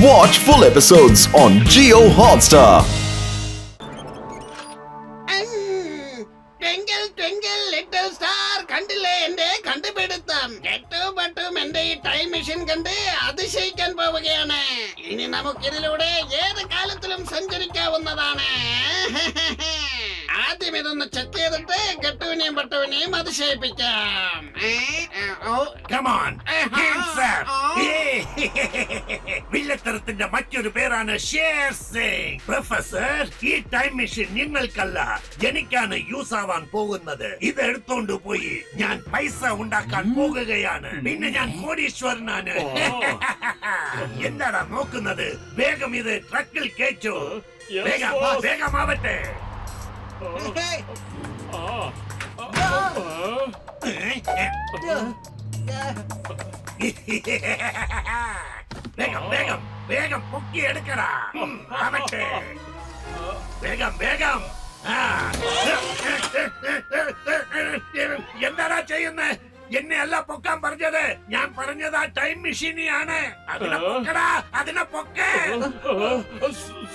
Watch full episodes on Jio Hotstar. Twinkle twinkle little star, കണ്ടില്ലേ എന്റെ കണ്ടുപിടുത്തം. കെട്ടുപട്ടും എന്റെ ഈ ടൈം മെഷീൻ കണ്ട് അതിശയിക്കാൻ പോവുകയാണ്. ഇനി നമുക്കിതിലൂടെ ഏത് കാലത്തിലും സഞ്ചരിക്കാവുന്നതാണ്. ആദ്യം ഇതൊന്ന് ചെക്ക് ചെയ്തിട്ട് കെട്ടുവിനെയും പട്ടുവിനെയും അതിശയിപ്പിക്കാം. വില്ലത്തരത്തിന്റെ മറ്റൊരു പേരാണ് ഷേർ സിംഗ്. പ്രൊഫസർ, ഈ ടൈം മെഷീൻ നിങ്ങൾക്കല്ല എനിക്കാണ് യൂസ് ആവാൻ പോകുന്നത്. ഇത് എടുത്തോണ്ട് പോയി ഞാൻ പൈസ ഉണ്ടാക്കാൻ പോകുകയാണ്. പിന്നെ ഞാൻ കോടീശ്വരനാണ്. എന്താടാ നോക്കുന്നത്? വേഗം ഇത് ട്രക്കിൽ കയറ്റു. വേഗമാവട്ടെ. വേഗം പൊക്കി എടുക്കടാ. ആവട്ടെ. വേഗം. എന്താടാ ചെയ്യുന്നത്? എന്നെ അല്ല പൊക്കാൻ പറഞ്ഞത്. ഞാൻ പറഞ്ഞത് ആ ടൈം മെഷീനെയാണ്. അതിനെ പൊക്കേ.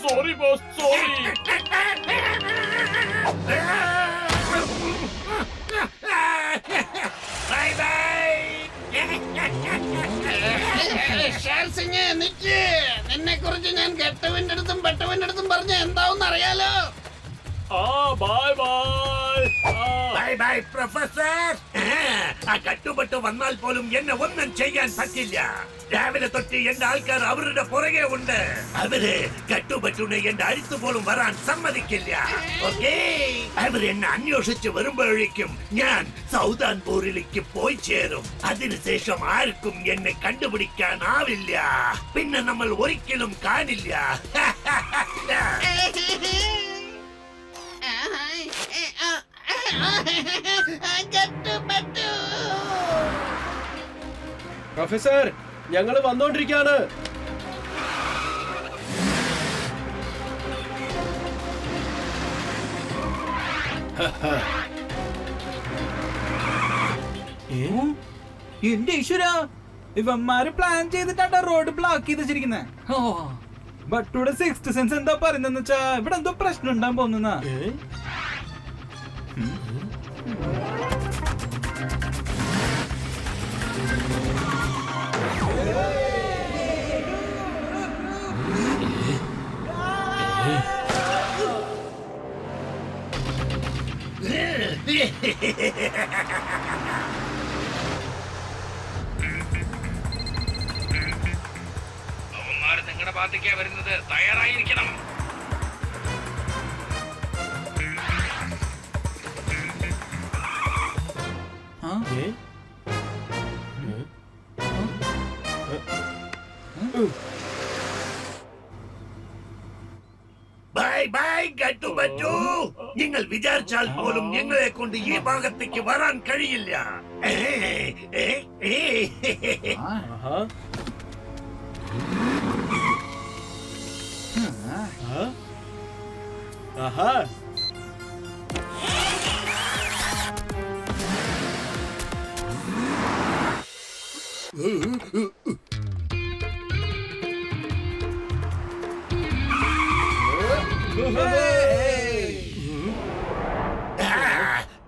Sorry boss, sorry. Bye bye. നിന്നെ കുറിച്ച് ഞാൻ കെട്ടുവിന്റെ അടുത്തും പെട്ടുവിന്റെ അടുത്തും പറഞ്ഞ എന്താവെന്ന് അറിയാലോ. Bye professor. ആ കട്ടുപെട്ട് വന്നാൽ പോലും എന്നെ ഒന്നും ചെയ്യാൻ പറ്റില്ല. രാവിലെ തൊട്ട് എന്റെ ആൾക്കാർ അവരുടെ പുറകെ ഉണ്ട്. അവര് കട്ടുപെട്ടുനെ എന്റെ അടുത്ത് പോലും വരാൻ സമ്മതിക്കില്ല. ഓക്കേ, അവര് എന്നെ അന്വേഷിച്ച് വരുമ്പോഴേക്കും ഞാൻ സൗദാൻപൂരിലേക്ക് പോയി ചേരും. അതിനുശേഷം ആർക്കും എന്നെ കണ്ടുപിടിക്കാനാവില്ല. പിന്നെ നമ്മൾ ഒരിക്കലും കാണില്ല. പ്രൊഫസർ, ഞങ്ങൾ വന്നോണ്ടിരിക്കാണ്. എന്റെ ഈശ്വര, ഇവന്മാര് പ്ലാൻ ചെയ്തിട്ടാണ് റോഡ് ബ്ലോക്ക് ചെയ്ത് വെച്ചിരിക്കുന്നത്. ബട്ടൂടെ സിക്സ്ത് സെൻസ് എന്താ പറയുന്നെന്ന് വെച്ചാ ഇവിടെ എന്തോ പ്രശ്നം ഉണ്ടാകാൻ പോകുന്ന. നിങ്ങളുടെ ഭാഗത്തേക്കാ വരുന്നത്. തയ്യാറായിരിക്കണം. ബൈ കട്ടുപറ്റു. നിങ്ങൾ വിചാരിച്ചാൽ പോലും ഞങ്ങളെ കൊണ്ട് ഈ ഭാഗത്തേക്ക് വരാൻ കഴിയില്ല.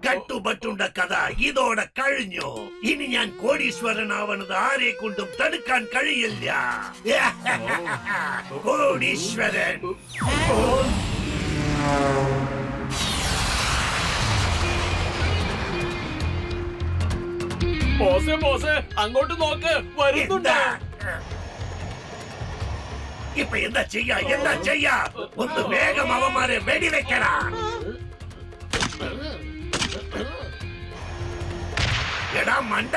കട്ടുപറ്റുണ്ട കഥ ഇതോടെ കഴിഞ്ഞു. ഇനി ഞാൻ കോടീശ്വരനാവണത് ആരെ കൊണ്ടും തടുക്കാൻ കഴിയില്ല. കോടീശ്വരൻ. ബോസേ, അങ്ങോട്ട് നോക്ക്, വരുന്നുണ്ട്. ഇപ്പൊ എന്താ ചെയ്യാ? ഒന്ന് വേഗം അവന്മാരെ വെടിവെക്കടാ. എടാ മണ്ട,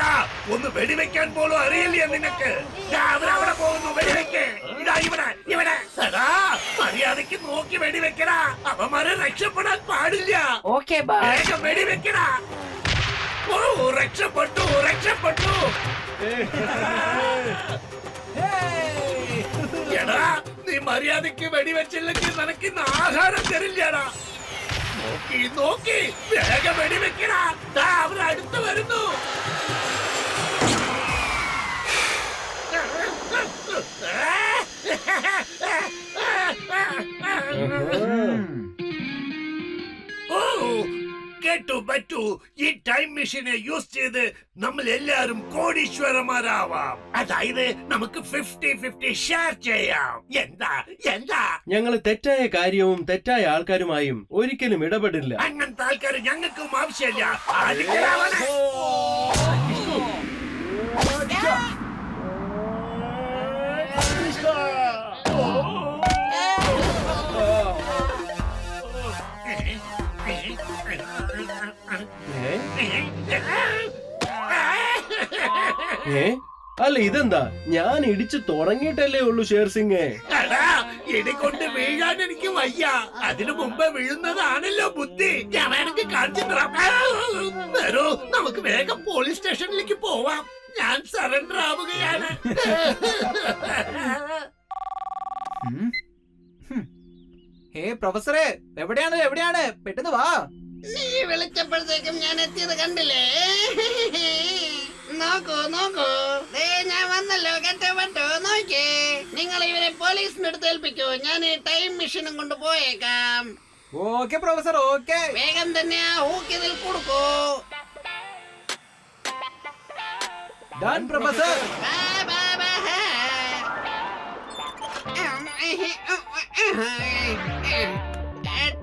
ഒന്ന് വെടിവെക്കാൻ പോലും അറിയില്ല നിനക്ക്. അവരവിടെ പോകുന്നു. വെടിവെക്ക്. ഇവിടെ മര്യാദക്ക് നോക്കി വെടിവെക്കടാ. അവന്മാരെ രക്ഷപ്പെടാൻ പാടില്ല. വേഗം വെടിവെക്കടാ. രക്ഷപ്പെട്ടു. എടാ, നീ മര്യാദക്ക് വെടിവെച്ചില്ലെങ്കിൽ നിനക്ക് ഇന്ന് ആഹാരം തരില്ലടാ. നോക്കി വേഗം വെടിവെക്കടാ. അവരടുത്ത് വരുന്നു. കേട്ടു പറ്റൂ, ഈ ടൈം മെഷീനെ യൂസ് ചെയ്ത് നമ്മൾ എല്ലാവരും കോടീശ്വരന്മാരാവാം. അതായത് നമുക്ക് 50-50 ഷെയർ ചെയ്യാം. എന്താ എന്താ? ഞങ്ങൾ തെറ്റായ കാര്യവും തെറ്റായ ആൾക്കാരുമായും ഒരിക്കലും ഇടപെടില്ല. അങ്ങനത്തെ ആൾക്കാർ ഞങ്ങൾക്കും ആവശ്യമില്ല. ആദിത്യരാവണേ. അല്ല ഇതെന്താ? ഞാൻ ഇടിച്ചു തുടങ്ങിയിട്ടല്ലേ ഉള്ളൂ ഷേർ സിംഗ്. ഇടികൊണ്ട് വീഴാൻ എനിക്ക് വയ്യ. അതിനു മുമ്പേ വീഴുന്നതാണല്ലോ ബുദ്ധി. ഞാൻ വേണമെങ്കിൽ കാണിച്ചു തരാം. വരൂ, നമുക്ക് വേഗം പോലീസ് സ്റ്റേഷനിലേക്ക് പോവാം. ഞാൻ സറണ്ടർ ആവുകയാണ്. പ്രൊഫസറെ, എവിടെയാണ്? പെട്ടെന്ന് വാ. നീ വിളിച്ചപ്പോഴത്തേക്കും ഞാൻ എത്തിയത് കണ്ടില്ലേ? നോക്കൂ, ദേ ഞാൻ വന്നല്ലോ. കെട്ടപ്പെട്ടു നോക്കേ. നിങ്ങൾ ഇവരെ പോലീസിന് അടുത്ത് ഏൽപ്പിക്കൂ. ഞാൻ ഈ ടൈം മെഷീനും കൊണ്ട് പോയേക്കാം. Okay professor, okay. വേഗം തന്നെ ആ ഹൂക്ക് ഇതിൽ കൊടുക്കൂ. Done professor.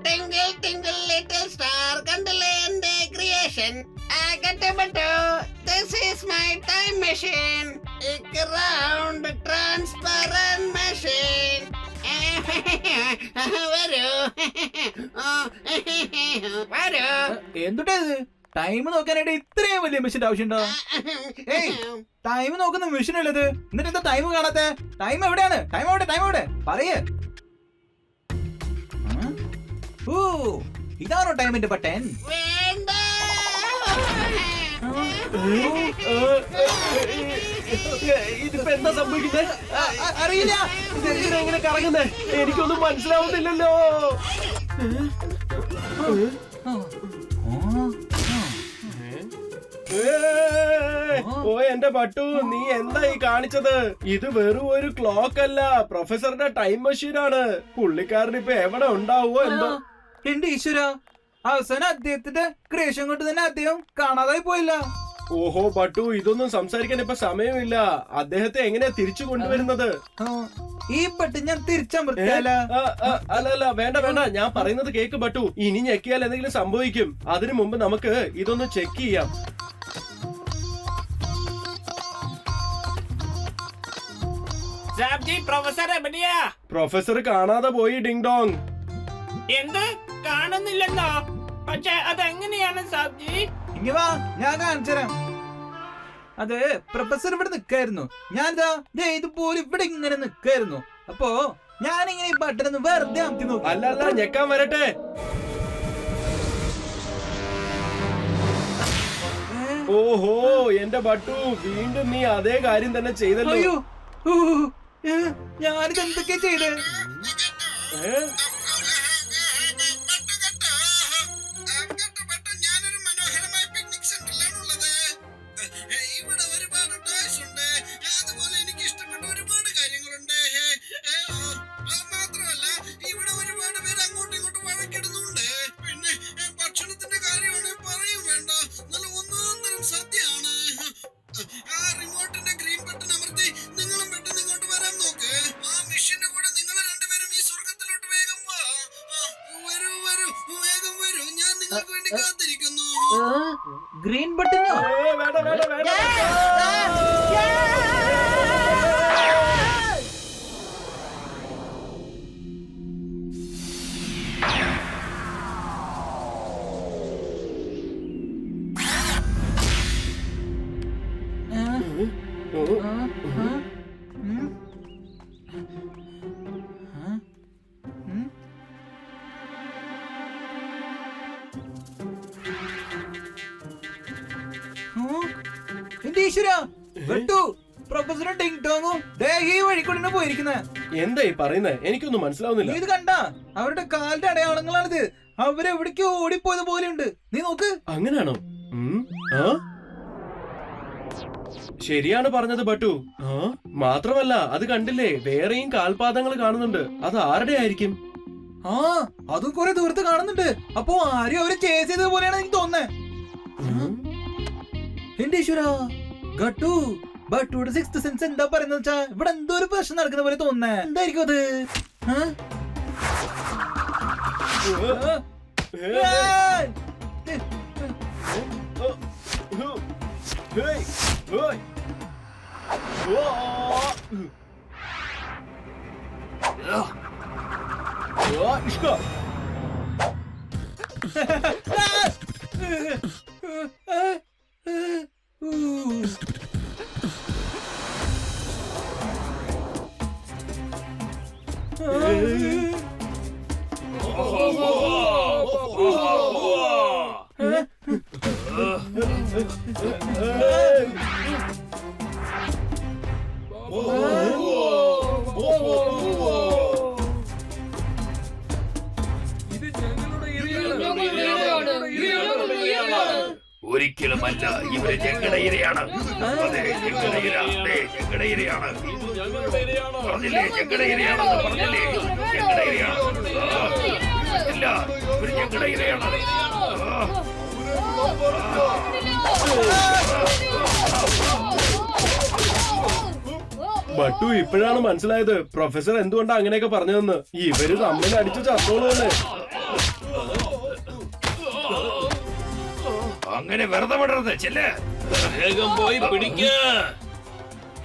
Twinkle twinkle little star, കണ്ടില്ലേ എന്റെ creation? കെട്ടപ്പെട്ടു. This is my time machine. A round transparent machine. വരൂ. എന്തുട്ടാ ഇത്? ടൈം നോക്കാനായിട്ട് ഇത്രയും വലിയ മെഷീൻ ആവശ്യമുണ്ടോ? ഏയ്, ടൈം നോക്കുന്ന മെഷീൻ അല്ലത്. എന്നിട്ട് എന്താ ടൈം കാണാത്തെ? ടൈം എവിടെയാണ്? ടൈം എവിടെ? പറയേ. ഓ, ഇതാണോ ടൈമിന്റെ ബട്ടൺ? വേണ്ട. ഇതിപ്പോ എന്താ സംഭവിക്കുന്നത്? അറിയില്ല. ഇതെങ്ങനെ കറങ്ങുന്നേ? എനിക്കൊന്നും മനസ്സിലാവുന്നില്ലല്ലോ. ഓ എന്റെ പട്ടു, നീ എന്താ ഈ കാണിച്ചത്? ഇത് വെറും ഒരു ക്ലോക്ക് അല്ല, പ്രൊഫസറുടെ ടൈം മെഷീനാണ്. പുള്ളിക്കാരൻ ഇപ്പൊ എവിടെ ഉണ്ടാവോ എന്തോ. എന്റെ ഈശ്വര, അവസാനം അദ്ദേഹത്തിന്റെ ക്രിയേഷൻ കൊണ്ട് തന്നെ അദ്ദേഹം കാണാതായി പോയില്ല. ഓഹോ പട്ടു, ഇതൊന്നും സംസാരിക്കാൻ ഇപ്പൊ സമയമില്ല. അദ്ദേഹത്തെ എങ്ങനെയാ തിരിച്ചു കൊണ്ടുവരുന്നത്? ഈ ബട്ടൺ ഞാൻ തിരിച്ചമർത്തിയാല? അല്ല വേണ്ട, ഞാൻ പറയുന്നത് കേക്ക് പട്ടു. ഇനി ഞെക്കിയാൽ എന്തെങ്കിലും സംഭവിക്കും. അതിനു മുമ്പ് നമുക്ക് ഇതൊന്ന് ചെക്ക് ചെയ്യാം. പ്രൊഫസർ കാണാതെ പോയി ഡിങ് ഡോങ്. എന്ത് കാണുന്നില്ലെന്നോ? പക്ഷെ അതെങ്ങനെയാണ് സാബ്ജി? ഇങ്ങ വാ, ഞാൻ കാണിച്ചുതരാം. അത് പ്രൊഫസർ ഇവിടെ നിക്കായിരുന്നു. ഞാനിതാ ഇതുപോലെ ഇവിടെ ഇങ്ങനെ നിക്കായിരുന്നു. അപ്പോ ഞാനിങ്ങനെ ഈ ബട്ടൺ ഒന്ന് വെറുതെ അമത്തി നോക്കി. അല്ല ഞെക്കാൻ വരട്ടെ. ഓഹോ എന്റെ ബട്ടു, വീണ്ടും നീ അതേ കാര്യം തന്നെ ചെയ്തല്ലോ. അയ്യോ, ഞാനിത് എന്തൊക്കെയാ ചെയ്തേ? ഞാനൊരു മനോഹരമായ പിക്നിക് സെന്ററിലാണുള്ളത്. ഇവിടെ ഒരുപാട് ടോയ്സ് ഉണ്ട്. അതുപോലെ എനിക്ക് ഇഷ്ടപ്പെട്ട ഒരുപാട് കാര്യങ്ങളുണ്ട്. മാത്രമല്ല ഇവിടെ ഒരുപാട് പേര് അങ്ങോട്ടും ഇങ്ങോട്ടും വഴക്കിടുന്നുണ്ട്. പിന്നെ ഭക്ഷണത്തിന്റെ കാര്യമാണ്, പറയും വേണ്ട. നല്ല ഒന്നാന്തരം സദ്യയാണ്. ആ റിമോട്ടിന്റെ ഗ്രീൻ ബട്ടൺ അമർത്തി നിങ്ങളും പെട്ടെന്ന് ഇങ്ങോട്ട് വരാൻ നോക്ക്. ആ മെഷീന്റെ കൂടെ നിങ്ങൾ രണ്ടുപേരും ഈ സ്വർഗത്തിലോട്ട് വേഗം വാ. വരൂ വേഗം വരൂ. ഞാൻ നിങ്ങൾക്ക് വേണ്ടി കാത്തിരിക്കുന്നു. ഗ്രീൻ ബട്ടണോ? വേണ്ട. എന്റെ ഈശ്വര, പ്രൊഫസർ ഡിങ് ഡോങ്ങും ഈ വഴിക്കൂടെ പോയിരിക്കുന്നത്. എന്താ ഈ പറയുന്നേ? എനിക്കൊന്നും മനസ്സിലാവുന്നില്ല. ഇത് കണ്ട, അവരുടെ കാലിന്റെ അടയാളങ്ങളാണിത്. അവരെവിടേക്ക് ഓടിപ്പോയത് പോലെയുണ്ട്. നീ നോക്ക്. അങ്ങനാണോ? ശരിയാണ് പറഞ്ഞത് ബട്ടു. മാത്രമല്ല അത് കണ്ടില്ലേ, വേറെയും കാൽപാദങ്ങൾ കാണുന്നുണ്ട്. അത് ആരുടെ ആയിരിക്കും? ആ അതും കുറെ ദൂരത്ത് കാണുന്നുണ്ട്. അപ്പൊ ആരും അവരെ ചേസ് ചെയ്തത് പോലെയാണ് എനിക്ക് തോന്നുന്നേ. എന്റെ ഈശ്വര, ഗട്ടു ബട്ടുയുടെ സിക്സ്ത് സെൻസ് എന്താ പറയുന്നത് വെച്ചാ ഇവിടെ എന്തോ ഒരു പ്രശ്നം നടക്കുന്ന പോലെ തോന്നുന്നേ. എന്തായിരിക്കും അത്? ഒരിക്കലുമല്ല, ഇവര് ഞങ്ങളുടെ ഇരയാണ്. അതെ, ഞങ്ങളുടെ ഇര. ഞങ്ങളുടെ ഇരയാണ്. പറഞ്ഞില്ലേ, ഞങ്ങളുടെ ഇരയാണെന്ന് പറഞ്ഞില്ലേ? ഞങ്ങളുടെ ഇരയാണ്. ഇല്ല, ഇവര് ഞങ്ങളുടെ ഇരയാണ്. ബട്ടു ഇപ്പോഴാണ് മനസ്സിലായത് പ്രൊഫസർ എന്തുകൊണ്ടാ അങ്ങനെയൊക്കെ പറഞ്ഞതെന്ന്. ഇവര് തമ്മിൽ അടിച്ചു ചത്തോളൂല്ലേ. അങ്ങനെ വെറുതെ വിടരുത്. ചെല്ല്, വേഗം പോയി പിടിക്ക.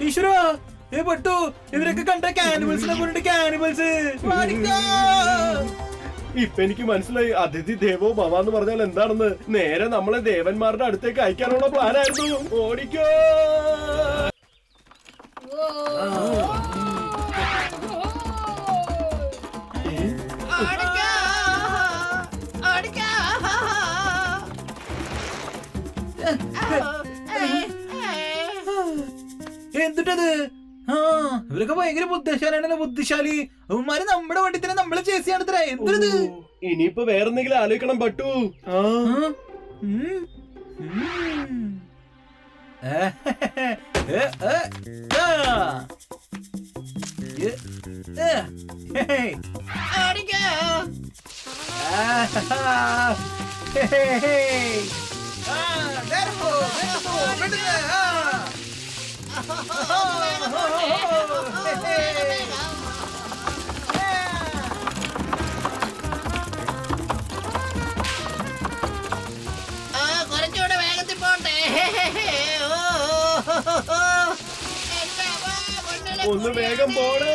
ഈശ്വര, ബട്ടു ഇവരൊക്കെ കണ്ട കാനിമൽസിനെ പോയിട്ട് കാനിമൽസ്. ഇപ്പൊ എനിക്ക് മനസ്സിലായി അതിഥി ദേവോ ഭവ എന്ന് പറഞ്ഞാൽ എന്താണെന്ന്. നേരെ നമ്മളെ ദേവന്മാരുടെ അടുത്തേക്ക് അയക്കാനുള്ള പ്ലാനായിരുന്നു. ഓടിക്കോ. എന്തിട്ടത്? ആ ഇവരൊക്കെ ഭയങ്കര ബുദ്ധിശാലിയാണല്ലോ. ബുദ്ധിശാലി അവന്മാര് നമ്മുടെ വണ്ടി തന്നെ നമ്മളെ ചേസ് ചെയ്യാണത്രേ. എന്തിനത്? ഇനിയിപ്പോ വേറെന്തെങ്കിലും ആലോചിക്കണം ബട്ടു. കുറച്ചുകൂടെ വേഗത്തിൽ പോട്ടെ. ഒന്ന് വേഗം പോണേ.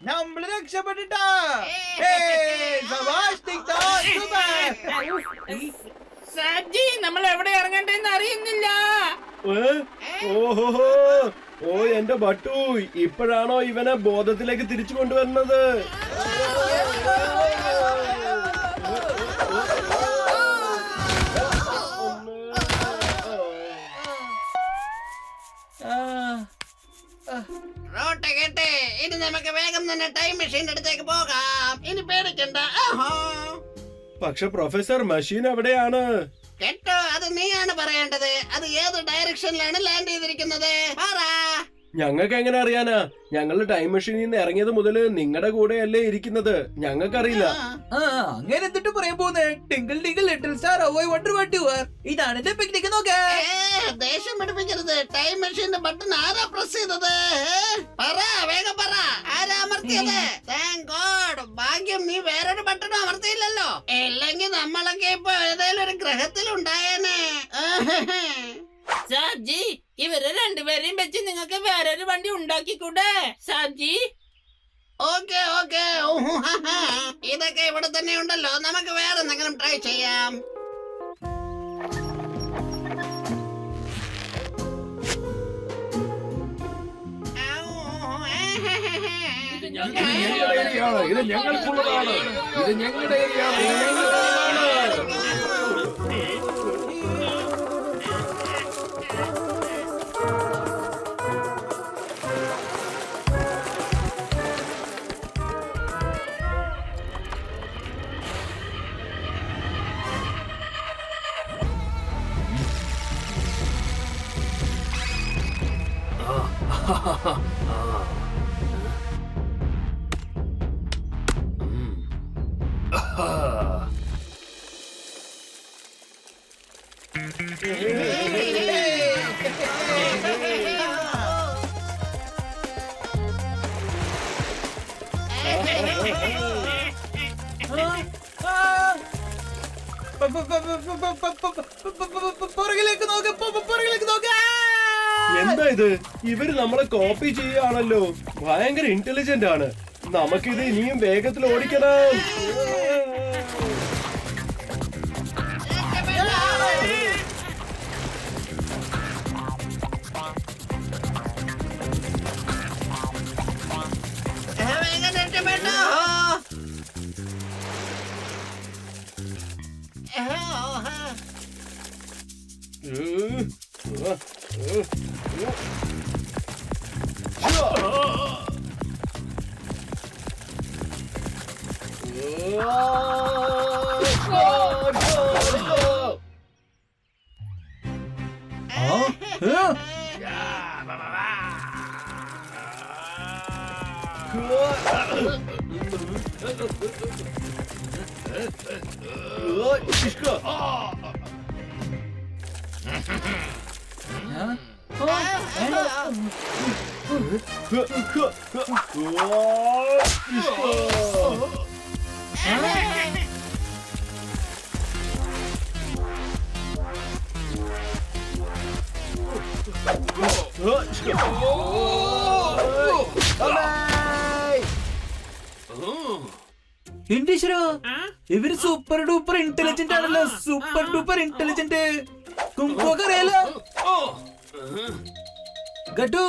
നമ്മള് രക്ഷപ്പെട്ടിട്ടാ. സാബ്ജി, നമ്മൾ എവിടെ ഇറങ്ങണ്ടെന്ന് അറിയുന്നില്ല. ഓഹോ, ഓ എന്റെ ബട്ടു, ഇപ്പോഴാണോ ഇവനെ ബോധത്തിലേക്ക് തിരിച്ചു കൊണ്ടുവരുന്നത്? റോട്ടെ കേട്ടെ, ഇനി നമുക്ക് വേഗം തന്നെ ടൈം മെഷീന്റെ അടുത്തേക്ക് പോകാം. ഇനി പേടിക്കണ്ട. പക്ഷെ പ്രൊഫസർ മെഷീൻ എവിടെയാണ്? കേട്ടോ, അത് നീയാണ് പറയേണ്ടത്. അത് ഏത് ഡയറക്ഷനിലാണ് ലാൻഡ് ചെയ്തിരിക്കുന്നത്? പറ. ഞങ്ങൾക്ക് എങ്ങനെ അറിയാനാ? ഞങ്ങളുടെ ടൈം മെഷീനിൽ നിന്ന് ഇറങ്ങിയത് മുതല് നിങ്ങളുടെ കൂടെയല്ലേ ഇരിക്കുന്നത്. ഞങ്ങൾക്കറിയില്ല. അങ്ങനെ എന്നിട്ട് പറയാൻ പോകുന്നേ. Twinkle twinkle little star oh wonder what you are. ഇതാണ് എന്റെ പിക്നിക്. നോക്കേ, ദേഷ്യം പിടിപ്പിക്കരുത്. ടൈം മെഷീന്റെ ബട്ടൺ ആരാ പ്രസ് ചെയ്തത്? പറ, വേഗം പറ. ആരാ അമർത്തിയത്? താങ്ക് ഗോഡ്, ഭാഗ്യം നീ വേറൊരു ബട്ടൺ അമർത്തിയില്ലല്ലോ. ഇല്ലെങ്കിൽ നമ്മളൊക്കെ ഇപ്പൊ ഏതെങ്കിലും ഒരു ഗ്രഹത്തിലുണ്ടായേനെ. സാബ്ജി, ഇവരെ രണ്ടുപേരെയും വെച്ച് നിങ്ങൾക്ക് വേറൊരു വണ്ടി ഉണ്ടാക്കിക്കൂടെ സാബ്ജി? ഓക്കെ ഓക്കെ, ഇതൊക്കെ ഇവിടെ തന്നെ ഉണ്ടല്ലോ. നമുക്ക് വേറെ എന്തെങ്കിലും ട്രൈ ചെയ്യാം. ഞങ്ങളുടെ ഏരിയയാണ്. ഇത് ഞങ്ങൾക്കുള്ളതാണ്. ഇത് ഞങ്ങളുടെ ഏരിയയാണ്. പുറകിലേക്ക് നോക്ക്, പുറകിലേക്ക് നോക്ക്. എന്താ ഇത്? ഇവര് നമ്മളെ കോപ്പി ചെയ്യുകയാണല്ലോ. ഭയങ്കര ഇന്റലിജന്റ് ആണ്. നമുക്കിത് ഇനിയും വേഗത്തിൽ ഓടിക്കണം. വേഗം രക്ഷപ്പെട്ടോ. എന്റെ ഈശ്വരാ, ഇവര് സൂപ്പർ ഡൂപ്പർ ഇന്റലിജന്റ് ആണല്ലോ. Super duper intelligent. കുംഫൊക്കെ അറിയാലോ. ഗട്ടു,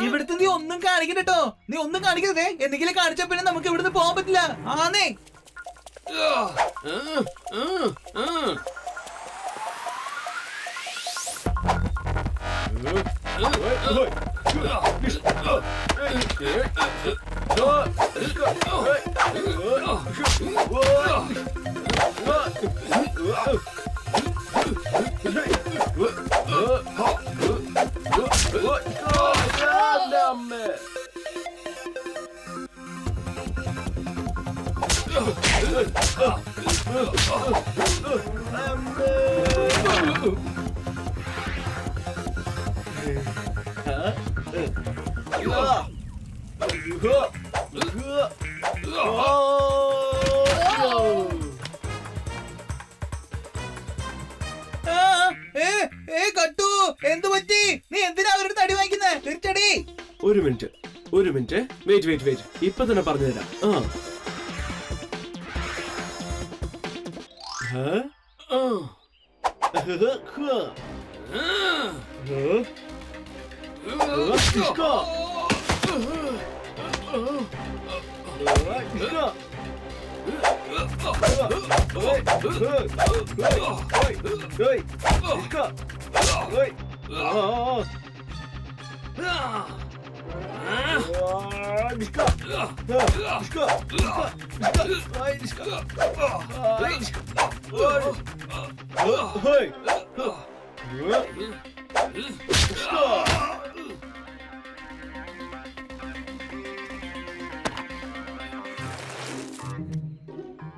ഇവിടുത്തെ നീ ഒന്നും കാണിക്കട്ടോ. നീ ഒന്നും കാണിക്കരുതേ. എന്തെങ്കിലും കാണിച്ചാ പിന്നെ നമുക്ക് ഇവിടുന്ന് പോകാൻ പറ്റില്ല. ആന്നേ. ഗട്ടു, എന്തു പറ്റി? നീ എന്തിനാ അവരുടെ തടി വാങ്ങിക്കുന്നത്? തിരിച്ചടി. ഒരു മിനിറ്റ്. വെയിറ്റ്. ഇപ്പൊ തന്നെ പറഞ്ഞു തരാം.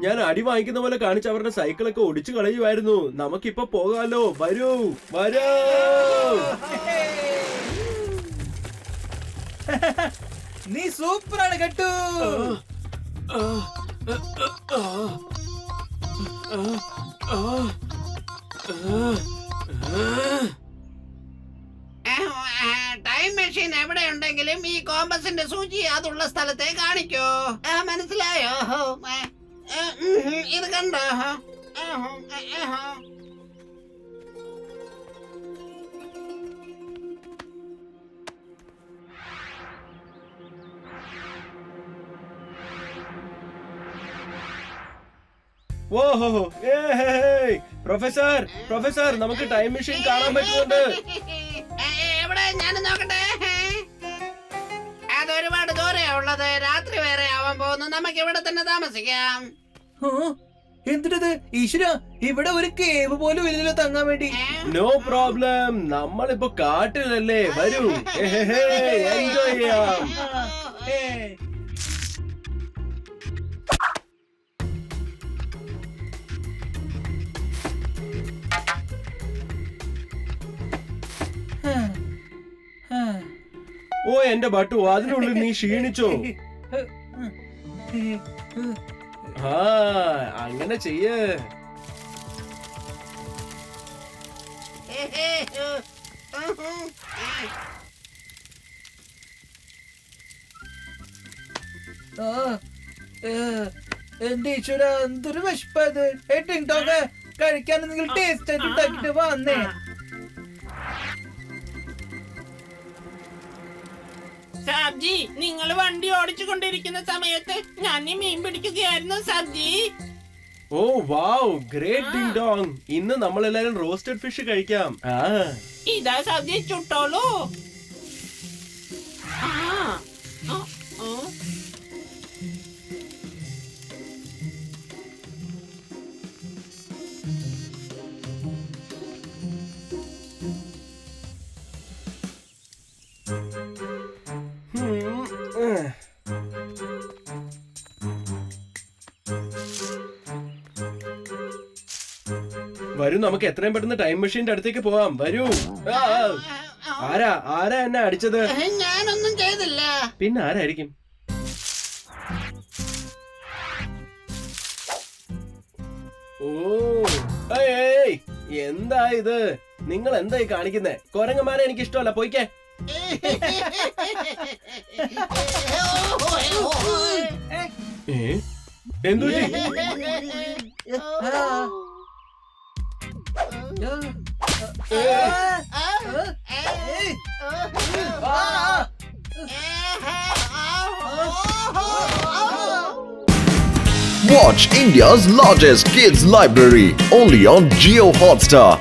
ഞാൻ അടി വാങ്ങിക്കുന്ന പോലെ കാണിച്ച് അവരുടെ സൈക്കിളൊക്കെ ഒടിച്ചു കളയുമായിരുന്നു. നമുക്കിപ്പൊ പോകാലോ. വരൂ. നീ സൂപ്പറാണ് ഗട്ടു. ടൈം മെഷീൻ എവിടെ ഉണ്ടെങ്കിലും ഈ കോമ്പസിന്റെ സൂചി അതുള്ള സ്ഥലത്തെ കാണിക്കോ. മനസ്സിലായോ? ഇത് കണ്ടോ? ഓഹോ, പ്രൊഫസർ നമുക്ക് ടൈം മെഷീൻ കാണാൻ പറ്റുന്നുണ്ട്. എവിടെ? ഞാൻ നോക്കട്ടെ. അത് ഒരുപാട് ദൂരെയാ ഉള്ളത്. രാത്രി വേറെ ആവാൻ പോകുന്നു. നമുക്ക് ഇവിടെ തന്നെ താമസിക്കാം. എന്തിനത് ഈശ്വര, ഇവിടെ ഒരു കേവ് പോലും ഇല്ലല്ലോ തങ്ങാൻ വേണ്ടി. നോ പ്രോബ്ലം, നമ്മളിപ്പോ കാട്ടിലല്ലേ, വരൂ എൻജോയ് ചെയ്യാം. ഓ എന്റെ ബട്ടു, അതിനുള്ളിൽ നീ ക്ഷീണിച്ചോ? ആ അങ്ങനെ ചെയ്യ്. എന്റെ ഈശ്വര, എന്തൊരു വിശപ്പത്. കഴിക്കാൻ നിങ്ങൾ ടേസ്റ്റ് ആയിട്ട് ഉണ്ടാക്കിട്ട് വന്നേ. സാബ്ജി, നിങ്ങൾ വണ്ടി ഓടിച്ചു കൊണ്ടിരിക്കുന്ന സമയത്ത് ഞാൻ ഈ മീൻ പിടിക്കുകയായിരുന്നു സാബ്ജി. ഓ വാവ്, ഗ്രേറ്റ് ഡിങ് ഡോങ്. ഇന്ന് നമ്മളെല്ലാരും റോസ്റ്റഡ് ഫിഷ് കഴിക്കാം. ഇതാ സാബ്ജി, ചുട്ടോളൂ. ആ, ആ, ആ. വരൂ, നമുക്ക് എത്രയും പെട്ടെന്ന് ടൈം മെഷീന്റെ അടുത്തേക്ക് പോവാം. വരൂ. ആരാ ആരാ എന്നെ അടിച്ചത്? ഞാനൊന്നും ചെയ്തില്ല. പിന്നെ ആരായിരിക്കും? ഓ ഏയ്, എന്താ ഇത്? നിങ്ങൾ എന്തായി കാണിക്കുന്നേ? കൊരങ്ങന്മാരെ എനിക്ക് ഇഷ്ടമല്ല, പോയിക്കേ. എന്തു Watch India's largest kids library only on Jio Hotstar.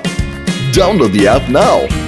Download the app now.